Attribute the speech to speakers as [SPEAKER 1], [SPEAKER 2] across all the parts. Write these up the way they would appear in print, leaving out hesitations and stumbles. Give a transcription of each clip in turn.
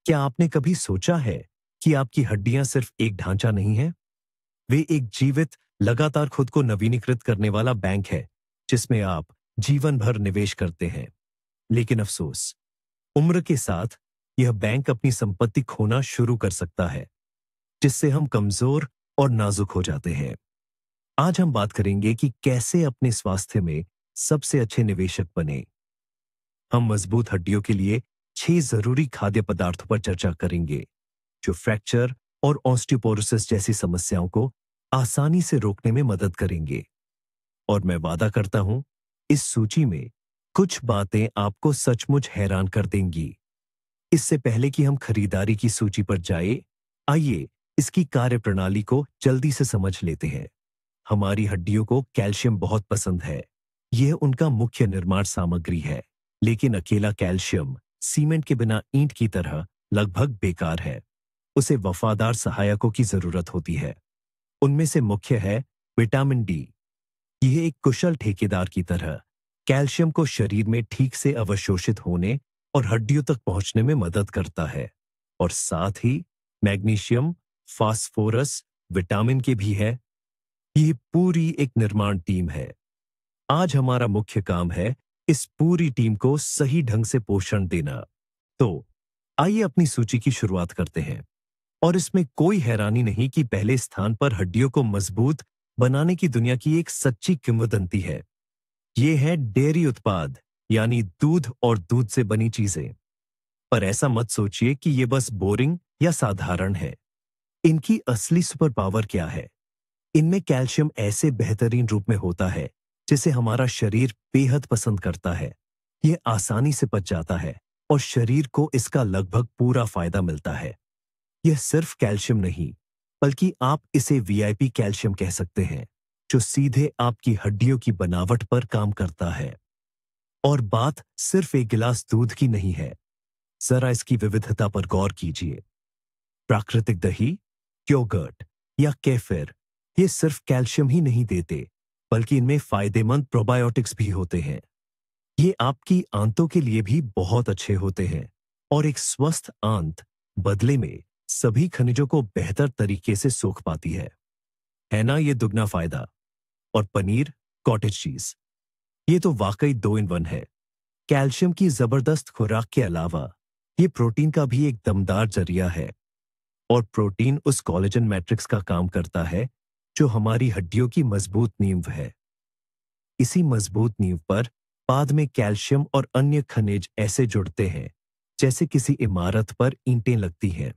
[SPEAKER 1] क्या आपने कभी सोचा है कि आपकी हड्डियां सिर्फ एक ढांचा नहीं है? वे एक जीवित, लगातार खुद को नवीनीकृत करने वाला बैंक है, जिसमें आप जीवन भर निवेश करते हैं। लेकिन अफसोस, उम्र के साथ यह बैंक अपनी संपत्ति खोना शुरू कर सकता है, जिससे हम कमजोर और नाजुक हो जाते हैं। आज हम बात करेंगे कि कैसे अपने स्वास्थ्य में सबसे अच्छे निवेशक बने। हम मजबूत हड्डियों के लिए 6 जरूरी खाद्य पदार्थों पर चर्चा करेंगे, जो फ्रैक्चर और ऑस्टियोपोरोसिस जैसी समस्याओं को आसानी से रोकने में मदद करेंगे। और मैं वादा करता हूं, इस सूची में कुछ बातें आपको सचमुच हैरान कर देंगी। इससे पहले कि हम खरीदारी की सूची पर जाए, आइए इसकी कार्यप्रणाली को जल्दी से समझ लेते हैं। हमारी हड्डियों को कैल्शियम बहुत पसंद है। यह उनका मुख्य निर्माण सामग्री है, लेकिन अकेला कैल्शियम सीमेंट के बिना ईंट की तरह लगभग बेकार है। उसे वफादार सहायकों की जरूरत होती है। उनमें से मुख्य है विटामिन डी। यह एक कुशल ठेकेदार की तरह कैल्शियम को शरीर में ठीक से अवशोषित होने और हड्डियों तक पहुंचने में मदद करता है। और साथ ही मैग्नीशियम, फास्फोरस, विटामिन के भी है। यह पूरी एक निर्माण टीम है। आज हमारा मुख्य काम है इस पूरी टीम को सही ढंग से पोषण देना। तो आइए अपनी सूची की शुरुआत करते हैं। और इसमें कोई हैरानी नहीं कि पहले स्थान पर हड्डियों को मजबूत बनाने की दुनिया की एक सच्ची किंवदंती है। ये है डेयरी उत्पाद, यानी दूध और दूध से बनी चीजें। पर ऐसा मत सोचिए कि ये बस बोरिंग या साधारण है। इनकी असली सुपर पावर क्या है? इनमें कैल्शियम ऐसे बेहतरीन रूप में होता है जिसे हमारा शरीर बेहद पसंद करता है। यह आसानी से पच जाता है और शरीर को इसका लगभग पूरा फायदा मिलता है। यह सिर्फ कैल्शियम नहीं, बल्कि आप इसे वीआईपी कैल्शियम कह सकते हैं, जो सीधे आपकी हड्डियों की बनावट पर काम करता है। और बात सिर्फ एक गिलास दूध की नहीं है। जरा इसकी विविधता पर गौर कीजिए। प्राकृतिक दही, योगर्ट या केफिर, ये सिर्फ कैल्शियम ही नहीं देते, बल्कि इनमें फायदेमंद प्रोबायोटिक्स भी होते हैं। ये आपकी आंतों के लिए भी बहुत अच्छे होते हैं। और एक स्वस्थ आंत बदले में सभी खनिजों को बेहतर तरीके से सोख पाती है ना? ये दुगना फायदा। और पनीर, कॉटेज चीज, ये तो वाकई 2 in 1 है। कैल्शियम की जबरदस्त खुराक के अलावा ये प्रोटीन का भी एक दमदार जरिया है। और प्रोटीन उस कोलेजन मैट्रिक्स का काम करता है जो हमारी हड्डियों की मजबूत नींव है। इसी मजबूत नींव पर बाद में कैल्शियम और अन्य खनिज ऐसे जुड़ते हैं जैसे किसी इमारत पर ईंटें लगती हैं।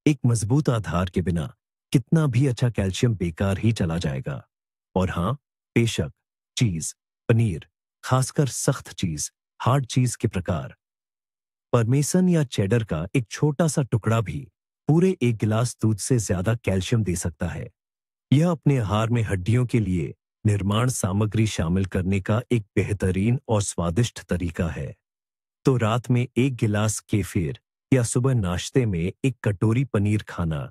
[SPEAKER 1] एक मजबूत आधार के बिना कितना भी अच्छा कैल्शियम बेकार ही चला जाएगा। और हां, बेशक, चीज, पनीर, खासकर सख्त चीज, हार्ड चीज के प्रकार, परमेसन या चेडर का एक छोटा सा टुकड़ा भी पूरे 1 गिलास दूध से ज्यादा कैल्शियम दे सकता है। यह अपने आहार में हड्डियों के लिए निर्माण सामग्री शामिल करने का एक बेहतरीन और स्वादिष्ट तरीका है। तो रात में 1 गिलास केफिर या सुबह नाश्ते में 1 कटोरी पनीर खाना,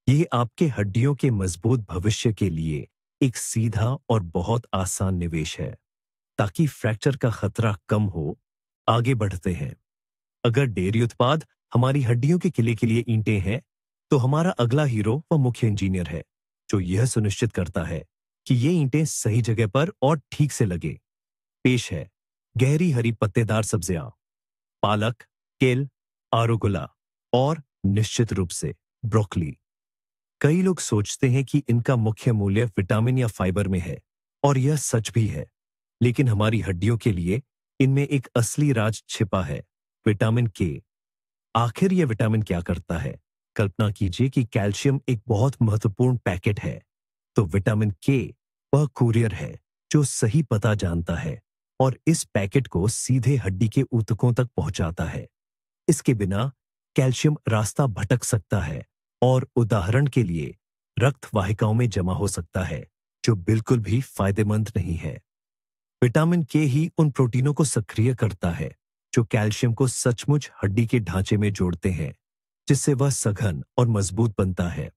[SPEAKER 1] ये आपके हड्डियों के मजबूत भविष्य के लिए एक सीधा और बहुत आसान निवेश है। ताकि फ्रैक्चर का खतरा कम हो, आगे बढ़ते हैं। अगर डेयरी उत्पाद हमारी हड्डियों के किले के लिए ईंटें हैं, तो हमारा अगला हीरो व मुख्य इंजीनियर है, जो यह सुनिश्चित करता है कि ये ईंटें सही जगह पर और ठीक से लगे। पेश है गहरी हरी पत्तेदार सब्जियां, पालक, केल, आरोगुला और निश्चित रूप से ब्रोकली। कई लोग सोचते हैं कि इनका मुख्य मूल्य विटामिन या फाइबर में है, और यह सच भी है। लेकिन हमारी हड्डियों के लिए इनमें एक असली राज छिपा है, विटामिन के। आखिर यह विटामिन क्या करता है? कल्पना कीजिए कि कैल्शियम एक बहुत महत्वपूर्ण पैकेट है, तो विटामिन के वह कुरियर है जो सही पता जानता है और इस पैकेट को सीधे हड्डी के ऊतकों तक पहुंचाता है। इसके बिना कैल्शियम रास्ता भटक सकता है और उदाहरण के लिए रक्त वाहिकाओं में जमा हो सकता है, जो बिल्कुल भी फायदेमंद नहीं है। विटामिन के ही उन प्रोटीनों को सक्रिय करता है जो कैल्शियम को सचमुच हड्डी के ढांचे में जोड़ते हैं, जिससे वह सघन और मजबूत बनता है।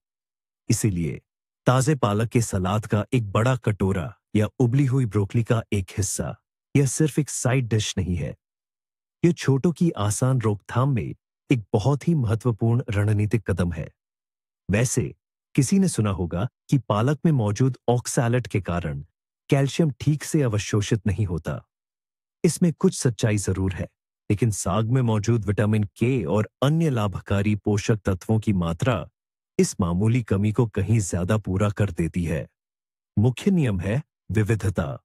[SPEAKER 1] इसीलिए ताजे पालक के सलाद का एक बड़ा कटोरा या उबली हुई ब्रोकली का एक हिस्सा, यह सिर्फ एक साइड डिश नहीं है। यह छोटों की आसान रोकथाम में एक बहुत ही महत्वपूर्ण रणनीतिक कदम है। वैसे किसी ने सुना होगा कि पालक में मौजूद ऑक्सैलेट के कारण कैल्शियम ठीक से अवशोषित नहीं होता। इसमें कुछ सच्चाई जरूर है, लेकिन साग में मौजूद विटामिन के और अन्य लाभकारी पोषक तत्वों की मात्रा इस मामूली कमी को कहीं ज्यादा पूरा कर देती है। मुख्य नियम है विविधता।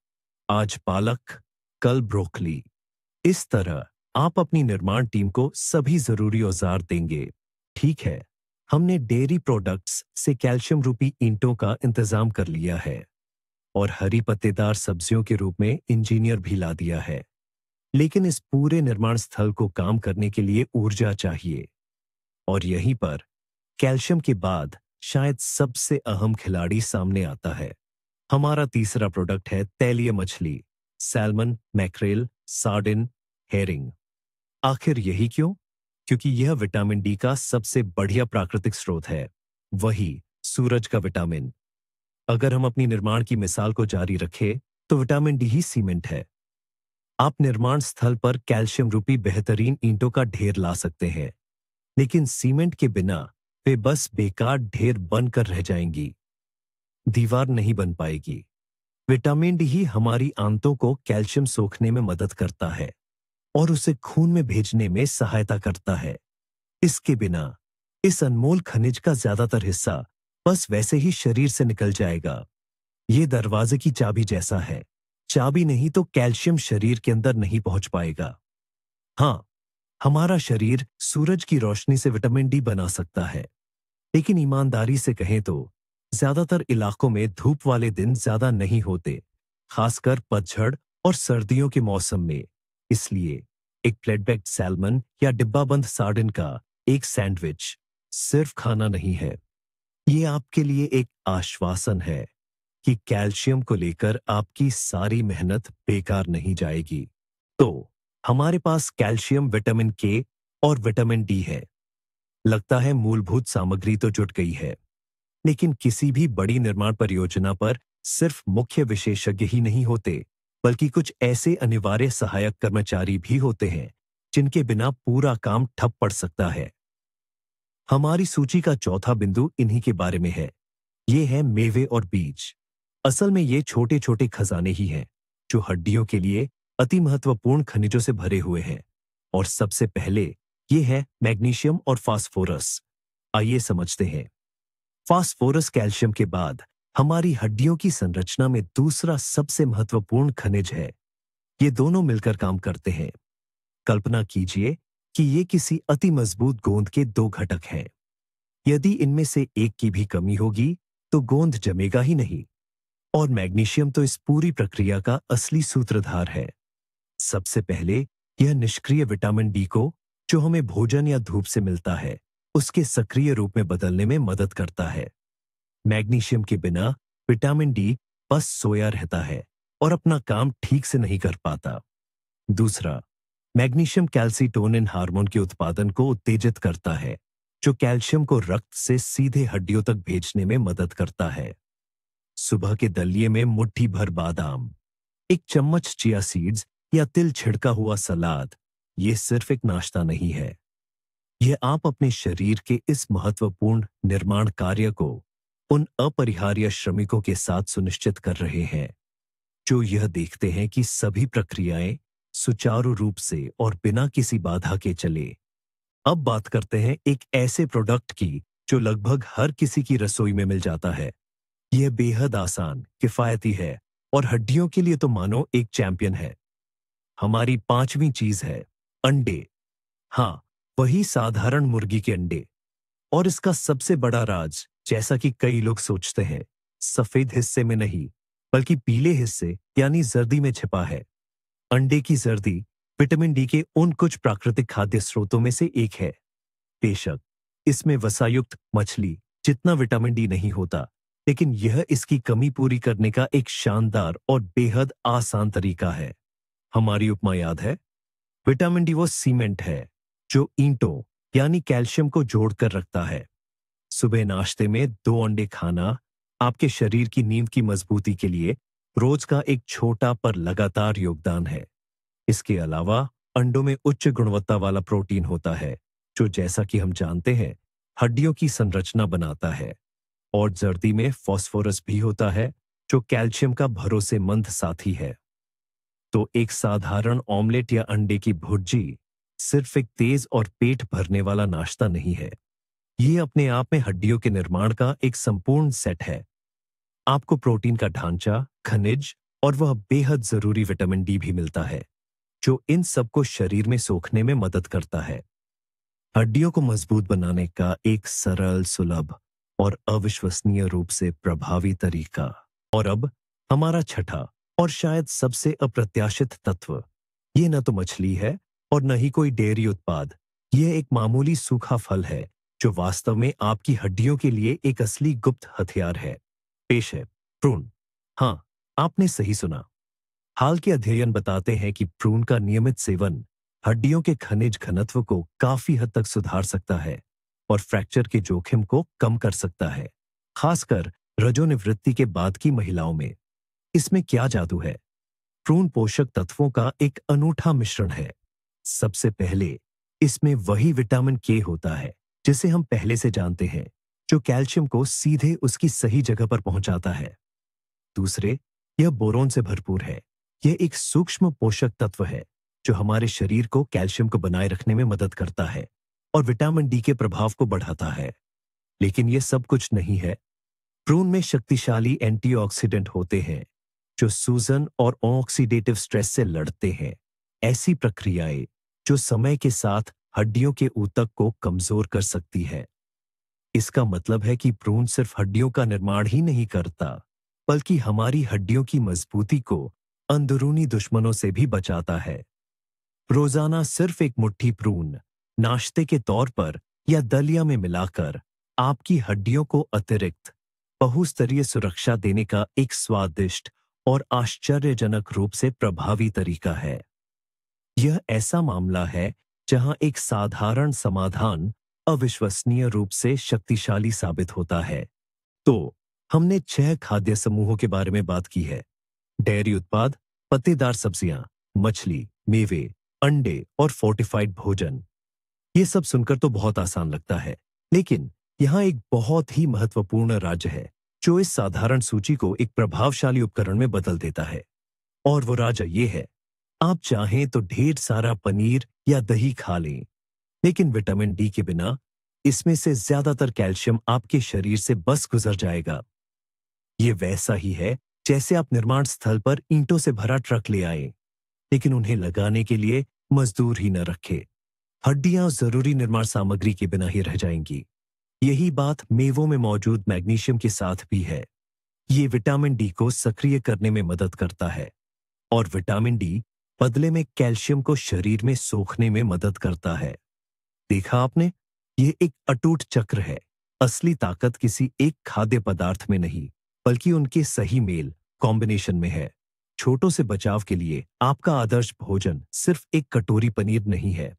[SPEAKER 1] आज पालक, कल ब्रोकली। इस तरह आप अपनी निर्माण टीम को सभी जरूरी औजार देंगे। ठीक है, हमने डेयरी प्रोडक्ट्स से कैल्शियम रूपी ईंटों का इंतजाम कर लिया है और हरी पत्तेदार सब्जियों के रूप में इंजीनियर भी ला दिया है। लेकिन इस पूरे निर्माण स्थल को काम करने के लिए ऊर्जा चाहिए, और यहीं पर कैल्शियम के बाद शायद सबसे अहम खिलाड़ी सामने आता है। हमारा तीसरा प्रोडक्ट है तैलीय मछली, सैल्मन, मैक्रेल, सार्डिन, हेरिंग। आखिर यही क्यों? क्योंकि यह विटामिन डी का सबसे बढ़िया प्राकृतिक स्रोत है, वही सूरज का विटामिन। अगर हम अपनी निर्माण की मिसाल को जारी रखें तो विटामिन डी ही सीमेंट है। आप निर्माण स्थल पर कैल्शियम रूपी बेहतरीन ईंटों का ढेर ला सकते हैं, लेकिन सीमेंट के बिना वे बस बेकार ढेर बनकर रह जाएंगी, दीवार नहीं बन पाएगी। विटामिन डी ही हमारी आंतों को कैल्शियम सोखने में मदद करता है और उसे खून में भेजने में सहायता करता है। इसके बिना इस अनमोल खनिज का ज्यादातर हिस्सा बस वैसे ही शरीर से निकल जाएगा। ये दरवाजे की चाबी जैसा है, चाबी नहीं तो कैल्शियम शरीर के अंदर नहीं पहुंच पाएगा। हाँ, हमारा शरीर सूरज की रोशनी से विटामिन डी बना सकता है, लेकिन ईमानदारी से कहें तो ज्यादातर इलाकों में धूप वाले दिन ज्यादा नहीं होते, खासकर पतझड़ और सर्दियों के मौसम में। इसलिए एक फ्लैट पैक्ड सैल्मन या डिब्बाबंद सार्डिन का एक सैंडविच सिर्फ खाना नहीं है, ये आपके लिए एक आश्वासन है कि कैल्शियम को लेकर आपकी सारी मेहनत बेकार नहीं जाएगी। तो हमारे पास कैल्शियम, विटामिन के और विटामिन डी है। लगता है मूलभूत सामग्री तो जुट गई है, लेकिन किसी भी बड़ी निर्माण परियोजना पर सिर्फ मुख्य विशेषज्ञ ही नहीं होते, बल्कि कुछ ऐसे अनिवार्य सहायक कर्मचारी भी होते हैं जिनके बिना पूरा काम ठप पड़ सकता है। हमारी सूची का चौथा बिंदु इन्हीं के बारे में है। ये है मेवे और बीज। असल में ये छोटे छोटे खजाने ही हैं जो हड्डियों के लिए अति महत्वपूर्ण खनिजों से भरे हुए हैं। और सबसे पहले ये है मैग्नीशियम और फास्फोरस। आइए समझते हैं। फास्फोरस कैल्शियम के बाद हमारी हड्डियों की संरचना में दूसरा सबसे महत्वपूर्ण खनिज है। ये दोनों मिलकर काम करते हैं। कल्पना कीजिए कि ये किसी अति मजबूत गोंद के दो घटक हैं। यदि इनमें से एक की भी कमी होगी तो गोंद जमेगा ही नहीं। और मैग्नीशियम तो इस पूरी प्रक्रिया का असली सूत्रधार है। सबसे पहले यह निष्क्रिय विटामिन डी को, जो हमें भोजन या धूप से मिलता है, उसके सक्रिय रूप में बदलने में मदद करता है। मैग्नीशियम के बिना विटामिन डी बस सोया रहता है और अपना काम ठीक से नहीं कर पाता। दूसरा, मैग्नीशियम कैल्सीटोनिन हार्मोन के उत्पादन को उत्तेजित करता है, जो कैल्शियम को रक्त से सीधे हड्डियों तक भेजने में मदद करता है। सुबह के दलिये में मुट्ठी भर बादाम, एक चम्मच चिया सीड्स या तिल छिड़का हुआ सलाद, ये सिर्फ एक नाश्ता नहीं है। यह आप अपने शरीर के इस महत्वपूर्ण निर्माण कार्य को उन अपरिहार्य श्रमिकों के साथ सुनिश्चित कर रहे हैं जो यह देखते हैं कि सभी प्रक्रियाएं सुचारू रूप से और बिना किसी बाधा के चले। अब बात करते हैं एक ऐसे प्रोडक्ट की जो लगभग हर किसी की रसोई में मिल जाता है। यह बेहद आसान, किफायती है और हड्डियों के लिए तो मानो एक चैंपियन है। हमारी पांचवी चीज है अंडे। हाँ, वही साधारण मुर्गी के अंडे। और इसका सबसे बड़ा राज, जैसा कि कई लोग सोचते हैं, सफेद हिस्से में नहीं बल्कि पीले हिस्से यानी जर्दी में छिपा है। अंडे की जर्दी विटामिन डी के उन कुछ प्राकृतिक खाद्य स्रोतों में से एक है। बेशक इसमें वसायुक्त मछली जितना विटामिन डी नहीं होता, लेकिन यह इसकी कमी पूरी करने का एक शानदार और बेहद आसान तरीका है। हमारी उपमा याद है? विटामिन डी वो सीमेंट है जो ईंटों यानी कैल्शियम को जोड़कर रखता है। सुबह नाश्ते में 2 अंडे खाना आपके शरीर की नींद की मजबूती के लिए रोज का एक छोटा पर लगातार योगदान है। इसके अलावा अंडों में उच्च गुणवत्ता वाला प्रोटीन होता है जो जैसा कि हम जानते हैं हड्डियों की संरचना बनाता है। और जर्दी में फास्फोरस भी होता है जो कैल्शियम का भरोसेमंद साथी है। तो एक साधारण ऑमलेट या अंडे की भुर्जी सिर्फ एक तेज और पेट भरने वाला नाश्ता नहीं है। ये अपने आप में हड्डियों के निर्माण का एक संपूर्ण सेट है। आपको प्रोटीन का ढांचा, खनिज और वह बेहद जरूरी विटामिन डी भी मिलता है जो इन सबको शरीर में सोखने में मदद करता है। हड्डियों को मजबूत बनाने का एक सरल, सुलभ और अविश्वसनीय रूप से प्रभावी तरीका। और अब हमारा छठा और शायद सबसे अप्रत्याशित तत्व, ये न तो मछली है और न ही कोई डेयरी उत्पाद। यह एक मामूली सूखा फल है जो वास्तव में आपकी हड्डियों के लिए एक असली गुप्त हथियार है। पेश है प्रून। हाँ, आपने सही सुना। हाल के अध्ययन बताते हैं कि प्रून का नियमित सेवन हड्डियों के खनिज घनत्व को काफी हद तक सुधार सकता है और फ्रैक्चर के जोखिम को कम कर सकता है, खासकर रजोनिवृत्ति के बाद की महिलाओं में। इसमें क्या जादू है? प्रून पोषक तत्वों का एक अनूठा मिश्रण है। सबसे पहले इसमें वही विटामिन के होता है जिसे हम पहले से जानते हैं, जो कैल्शियम को सीधे उसकी सही जगह पर पहुंचाता है। दूसरे, यह बोरोन से भरपूर है। यह एक सूक्ष्म पोषक तत्व है जो हमारे शरीर को कैल्शियम को बनाए रखने में मदद करता है और विटामिन डी के प्रभाव को बढ़ाता है। लेकिन यह सब कुछ नहीं है। प्रून में शक्तिशाली एंटीऑक्सीडेंट होते हैं जो सूजन और ऑक्सीडेटिव स्ट्रेस से लड़ते हैं। ऐसी प्रक्रियाएं जो समय के साथ हड्डियों के ऊतक को कमजोर कर सकती है। इसका मतलब है कि प्रून सिर्फ हड्डियों का निर्माण ही नहीं करता, बल्कि हमारी हड्डियों की मजबूती को अंदरूनी दुश्मनों से भी बचाता है। रोजाना सिर्फ एक मुट्ठी प्रून नाश्ते के तौर पर या दलिया में मिलाकर आपकी हड्डियों को अतिरिक्त बहुस्तरीय सुरक्षा देने का एक स्वादिष्ट और आश्चर्यजनक रूप से प्रभावी तरीका है। यह ऐसा मामला है जहां एक साधारण समाधान अविश्वसनीय रूप से शक्तिशाली साबित होता है। तो हमने 6 खाद्य समूहों के बारे में बात की है। डेयरी उत्पाद, पत्तेदार सब्जियां, मछली, मेवे, अंडे और फोर्टिफाइड भोजन। ये सब सुनकर तो बहुत आसान लगता है, लेकिन यहाँ एक बहुत ही महत्वपूर्ण राज्य है जो इस साधारण सूची को एक प्रभावशाली उपकरण में बदल देता है। और वो राज्य ये है, आप चाहें तो ढेर सारा पनीर या दही खा लें, लेकिन विटामिन डी के बिना इसमें से ज्यादातर कैल्शियम आपके शरीर से बस गुजर जाएगा। ये वैसा ही है जैसे आप निर्माण स्थल पर ईंटों से भरा ट्रक ले आए, लेकिन उन्हें लगाने के लिए मजदूर ही न रखे। हड्डियां जरूरी निर्माण सामग्री के बिना ही रह जाएंगी। यही बात मेवों में मौजूद मैग्नीशियम के साथ भी है। ये विटामिन डी को सक्रिय करने में मदद करता है और विटामिन डी बदले में कैल्शियम को शरीर में सोखने में मदद करता है। देखा आपने, ये एक अटूट चक्र है। असली ताकत किसी एक खाद्य पदार्थ में नहीं, बल्कि उनके सही मेल, कॉम्बिनेशन में है। छोटों से बचाव के लिए आपका आदर्श भोजन सिर्फ एक कटोरी पनीर नहीं है।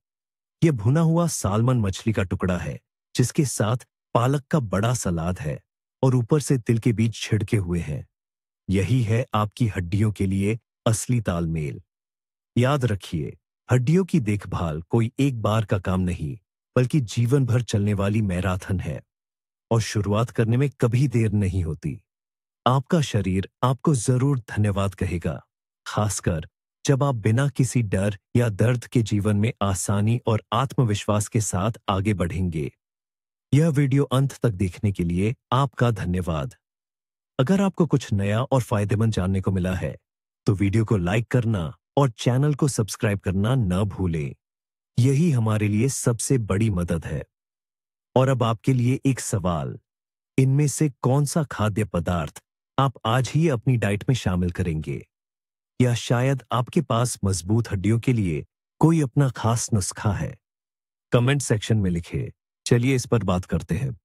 [SPEAKER 1] यह भुना हुआ सालमन मछली का टुकड़ा है जिसके साथ पालक का बड़ा सलाद है और ऊपर से तिल के बीज छिड़के हुए हैं। यही है आपकी हड्डियों के लिए असली तालमेल। याद रखिए, हड्डियों की देखभाल कोई एक बार का काम नहीं, बल्कि जीवन भर चलने वाली मैराथन है और शुरुआत करने में कभी देर नहीं होती। आपका शरीर आपको जरूर धन्यवाद कहेगा, खासकर जब आप बिना किसी डर या दर्द के जीवन में आसानी और आत्मविश्वास के साथ आगे बढ़ेंगे। यह वीडियो अंत तक देखने के लिए आपका धन्यवाद। अगर आपको कुछ नया और फायदेमंद जानने को मिला है, तो वीडियो को लाइक करना और चैनल को सब्सक्राइब करना न भूलें। यही हमारे लिए सबसे बड़ी मदद है। और अब आपके लिए एक सवाल, इनमें से कौन सा खाद्य पदार्थ आप आज ही अपनी डाइट में शामिल करेंगे? या शायद आपके पास मजबूत हड्डियों के लिए कोई अपना खास नुस्खा है? कमेंट सेक्शन में लिखें। चलिए इस पर बात करते हैं।